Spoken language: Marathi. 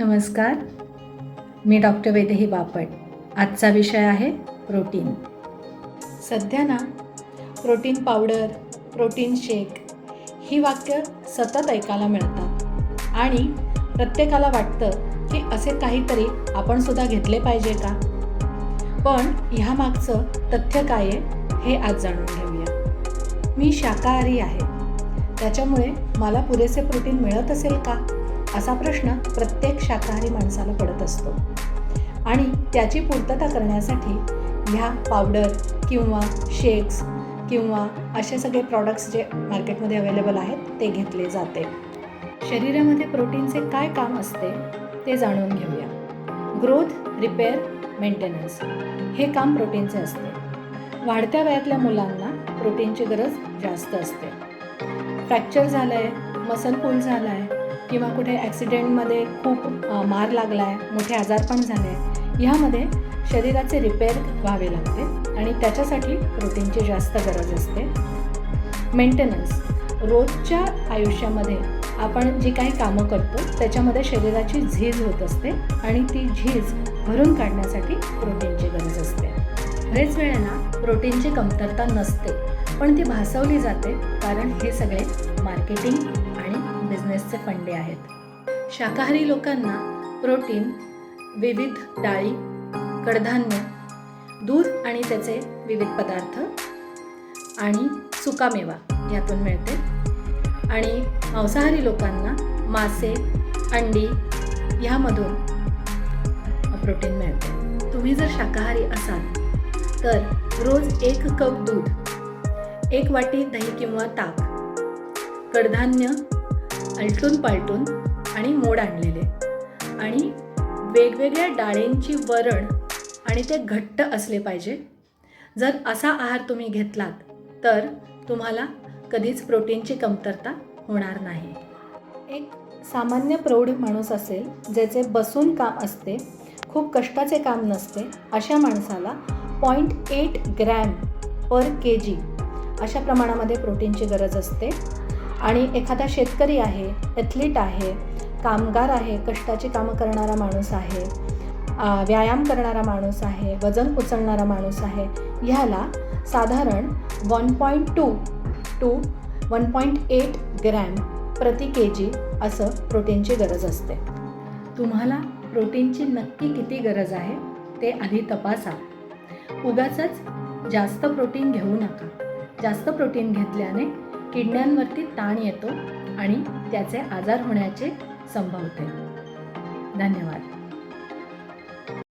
नमस्कार, मी डॉक्टर वैदेही बापट. आजचा विषय आहे प्रोटीन. सध्या ना प्रोटीन पावडर, प्रोटीन शेक ही वाक्य सतत ऐकायला मिळतात आणि प्रत्येकाला वाटतं की असे काहीतरी आपण सुद्धा घेतले पाहिजे का. पण ह्यामागचं तथ्य काय आहे हे आज जाणून घेऊया. मी शाकाहारी आहे, त्याच्यामुळे मला पुरेसे प्रोटीन मिळत असेल का असा प्रश्न प्रत्येक शाकाहारी माणसाला पडत असतो आणि त्याची पूर्तता करण्यासाठी ह्या पावडर किंवा शेक्स किंवा असे सगळे प्रॉडक्ट्स जे मार्केटमध्ये अवेलेबल आहेत ते घेतले जाते. शरीरामध्ये प्रोटीनचे काय काम असते ते जाणून घेऊया. ग्रोथ, रिपेअर, मेंटेनन्स हे काम प्रोटीनचे असते. वाढत्या वयातल्या मुलांना प्रोटीनची गरज जास्त असते. फ्रॅक्चर झालं आहे, मसल पुल झाला आहे किंवा कुठे ॲक्सिडेंटमध्ये खूप मार लागला आहे, मोठे आजारपण झाले आहे, ह्यामध्ये शरीराचे रिपेअर व्हावे लागते आणि त्याच्यासाठी प्रोटीनची जास्त गरज असते. मेंटेनन्स, रोजच्या आयुष्यामध्ये आपण जी काही कामं करतो त्याच्यामध्ये शरीराची झीज होत असते आणि ती झीज भरून काढण्यासाठी प्रोटीनची गरज असते. बरेच वेळेला प्रोटीनची कमतरता नसते, पण ती भासवली जाते कारण हे सगळे मार्केटिंग आणि बिझनेसचे फंडे आहेत. शाकाहारी लोकांना प्रोटीन विविध डाळी, कडधान्य, दूध आणि त्याचे विविध पदार्थ आणि सुकामेवा यातून मिळते आणि मांसाहारी लोकांना मासे, अंडी ह्यामधून प्रोटीन मिळते. तुम्ही जर शाकाहारी असाल तर रोज 1 कप दूध, 1 वाटी दही किंवा ताक, कडधान्य आलटून पालटून आणि मोड आणलेले आणि वेगवेगळ्या डाळींची वरण आणि ते घट्ट असले पाहिजे. जर असा आहार तुम्ही घेतलात तर तुम्हाला कधीच प्रोटीनची कमतरता होणार नाही. एक सामान्य प्रौढ माणूस असेल ज्याचे बसून काम असते, खूप कष्टाचे काम नसते, अशा माणसाला 0.8 ग्रॅम पर kg अशा प्रमाणामध्ये प्रोटीनची गरज असते. आणि एखादा शेतकरी आहे, ॲथलीट आहे, कामगार आहे, कष्टाची कामं करणारा माणूस आहे, व्यायाम करणारा माणूस आहे, वजन उचलणारा माणूस आहे, ह्याला साधारण 1.2 to 1.8 ग्रॅम प्रति kg असं प्रोटीनची गरज असते. तुम्हाला प्रोटीनची नक्की किती गरज आहे ते आधी तपासा. उगाचच जास्त प्रोटीन घेऊ नका. जास्त प्रोटीन घेतल्याने किडण्यांवरती ताण येतो आणि त्याचे आजार होण्याचे संभवते. धन्यवाद.